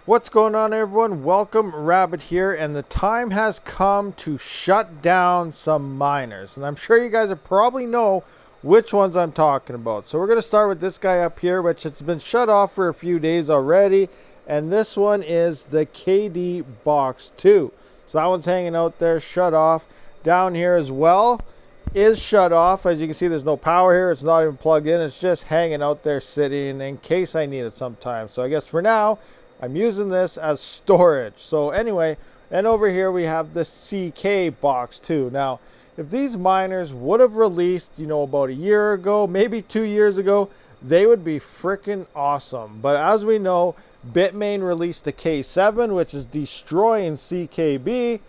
What's going on, everyone? Welcome, Rabid here, and the time has come to shut down some miners, and I'm sure you guys probably know which ones I'm talking about. So we're going to start with this guy up here, which has been shut off for a few days already, and this one is the KD Box 2. So that one's hanging out there, shut off. Down here as well is shut off. As you can see, there's no power here. It's not even plugged in. It's just hanging out there sitting in case I need it sometime. So I guess for now, I'm using this as storage. So anyway, and over here we have the CK Box 2. Now, if these miners would have released, about a year ago, maybe 2 years ago, they would be freaking awesome. But as we know, Bitmain released the K7, which is destroying CKB,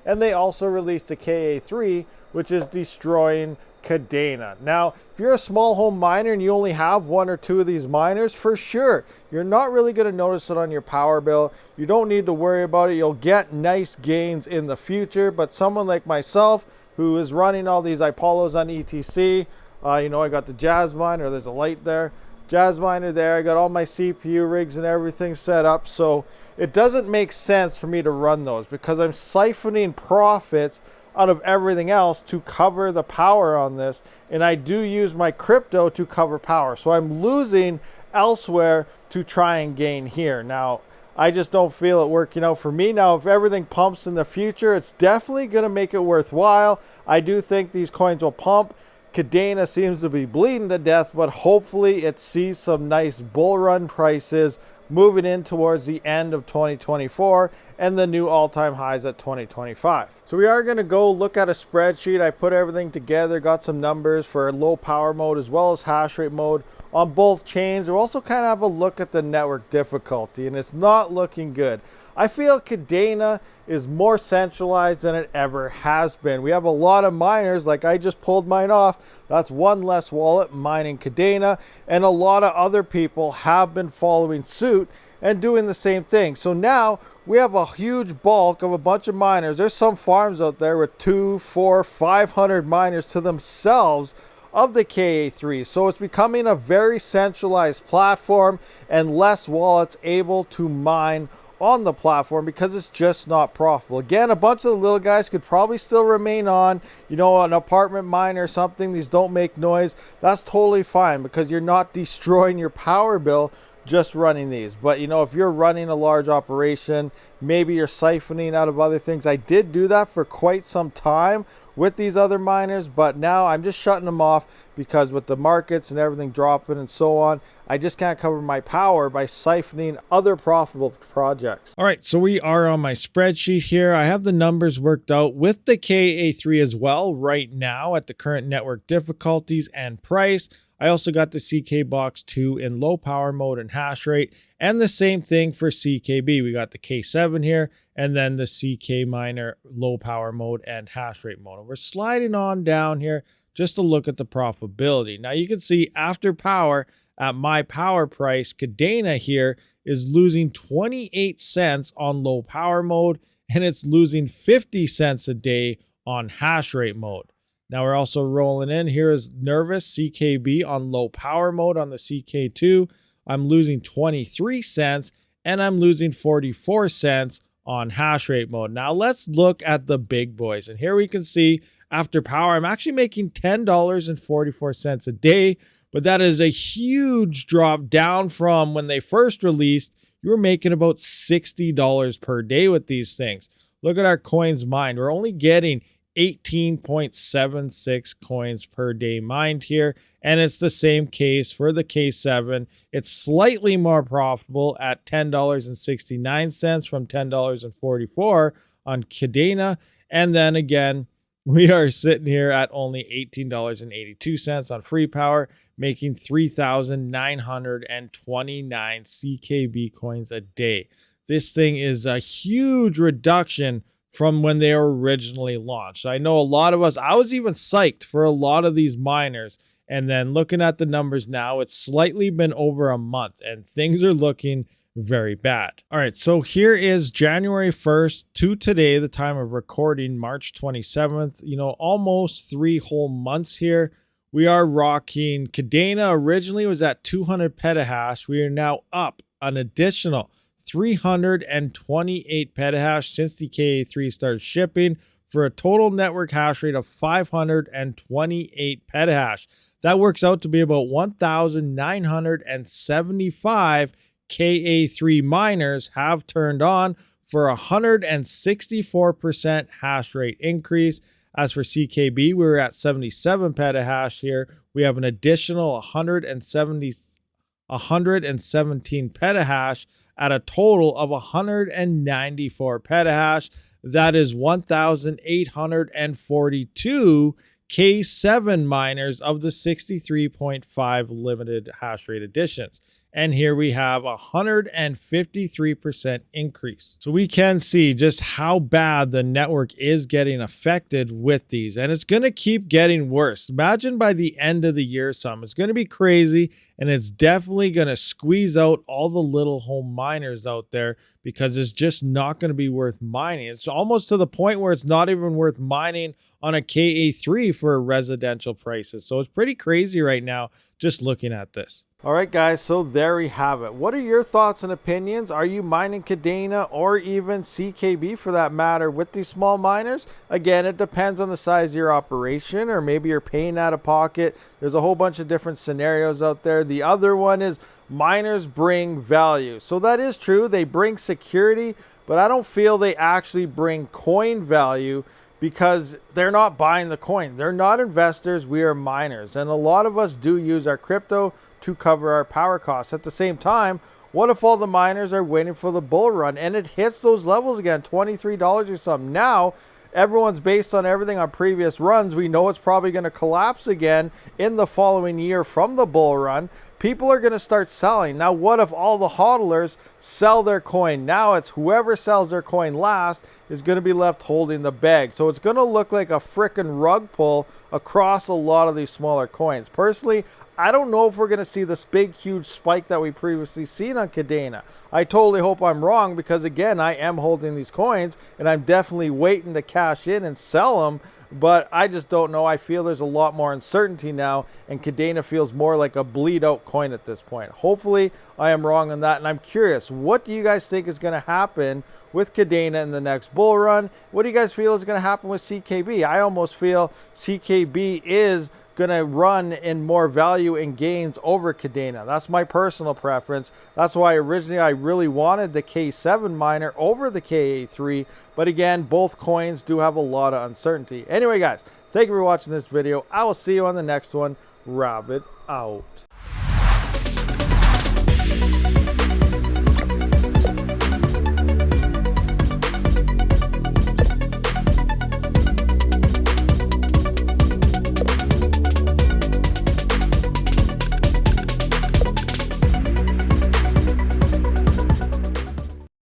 and they also released the KA3, which is destroying Kadena. Now, if you're a small home miner and you only have one or two of these miners, for sure, you're not really going to notice it on your power bill. You don't need to worry about it. You'll get nice gains in the future. But someone like myself, who is running all these Apollos on ETC, I got the Jazz miner, there's a light there, Jazz miner there, I got all my CPU rigs and everything set up, so it doesn't make sense for me to run those because I'm siphoning profits out of everything else to cover the power on this, and I do use my crypto to cover power, so I'm losing elsewhere to try and gain here. Now, I just don't feel it working out for me. Now, if everything pumps in the future, it's definitely going to make it worthwhile. I do think these coins will pump. Kadena seems to be bleeding to death, but hopefully it sees some nice bull run prices moving in towards the end of 2024 and the new all-time highs at 2025. So we are going to go look at a spreadsheet. I put everything together, got some numbers for low power mode as well as hash rate mode on both chains. We'll also kind of have a look at the network difficulty, and it's not looking good. I feel Kadena is more centralized than it ever has been. We have a lot of miners, like I just pulled mine off. That's one less wallet mining Kadena, and a lot of other people have been following suit and doing the same thing. So now we have a huge bulk of a bunch of miners. There's some farms out there with 200, 400, 500 miners to themselves of the KA3. So it's becoming a very centralized platform and less wallets able to mine on the platform because it's just not profitable. Again, a bunch of the little guys could probably still remain on, an apartment miner or something. These don't make noise. That's totally fine because you're not destroying your power bill just running these. But if you're running a large operation, maybe you're siphoning out of other things. I did do that for quite some time with these other miners, but now I'm just shutting them off because with the markets and everything dropping and so on, I just can't cover my power by siphoning other profitable projects. All right, so we are on my spreadsheet here. I have the numbers worked out with the KA3 as well right now at the current network difficulties and price. I also got the CK Box 2 in low power mode and hash rate, and the same thing for CKB. We got the K7 here, and then the CK miner low power mode and hash rate mode. And we're sliding on down here just to look at the profitability. Now you can see after power at my power price, Kadena here is losing 28 cents on low power mode, and it's losing 50 cents a day on hash rate mode. Now we're also rolling in. Here is Nervous CKB on low power mode on the CK2. I'm losing 23 cents and I'm losing 44 cents on hash rate mode. Now let's look at the big boys. And here we can see after power, I'm actually making $10.44 a day, but that is a huge drop down from when they first released. You were making about $60 per day with these things. Look at our coins mined. We're only getting 18.76 coins per day mined here, and it's the same case for the K7. It's slightly more profitable at $10.69 from $10.44 on Kadena, and then again we are sitting here at only $18.82 on free power, making 3,929 CKB coins a day. This thing is a huge reduction from when they were originally launched. I know a lot of us, I was even psyched for a lot of these miners. And then looking at the numbers now, it's slightly been over a month and things are looking very bad. All right, so here is January 1st to today, the time of recording, March 27th, almost 3 whole months here. We are rocking. Kadena originally was at 200 petahash. We are now up an additional 328 petahash since the KA3 started shipping, for a total network hash rate of 528 petahash. That works out to be about 1,975 KA3 miners have turned on, for a 164% hash rate increase. As for CKB, we were at 77 petahash here. We have an additional 117 petahash at a total of 194 petahash. That is 1,842 K7 miners of the 63.5 limited hash rate editions. And here we have a 153% increase. So we can see just how bad the network is getting affected with these. And it's going to keep getting worse. Imagine by the end of the year, it's going to be crazy. And it's definitely going to squeeze out all the little home miners out there, because it's just not going to be worth mining. It's almost to the point where it's not even worth mining on a KA3 for residential prices. So it's pretty crazy right now just looking at this. All right, guys, so there we have it. What are your thoughts and opinions? Are you mining Kadena or even CKB for that matter with these small miners? Again, it depends on the size of your operation, or maybe you're paying out of pocket. There's a whole bunch of different scenarios out there. The other one is miners bring value. So that is true. They bring security, but I don't feel they actually bring coin value, because they're not buying the coin. They're not investors. We are miners. And a lot of us do use our crypto to cover our power costs. At the same time, what if all the miners are waiting for the bull run and it hits those levels again, $23 or something? Now, everyone's based on everything on previous runs. We know it's probably going to collapse again in the following year from the bull run. People are going to start selling. Now, what if all the hodlers sell their coin? Now it's whoever sells their coin last is going to be left holding the bag. So it's going to look like a frickin' rug pull across a lot of these smaller coins. Personally, I don't know if we're going to see this big, huge spike that we previously seen on Kadena. I totally hope I'm wrong, because again, I am holding these coins and I'm definitely waiting to cash in and sell them. But I just don't know. I feel there's a lot more uncertainty now, and Kadena feels more like a bleed out coin at this point. Hopefully I am wrong on that, and I'm curious, what do you guys think is going to happen with Kadena in the next bull run? What do you guys feel is going to happen with CKB? I almost feel CKB is going to run in more value and gains over Kadena. That's my personal preference. That's why originally I really wanted the K7 miner over the KA3. But again, both coins do have a lot of uncertainty. Anyway, guys, thank you for watching this video. I will see you on the next one. Rabid out.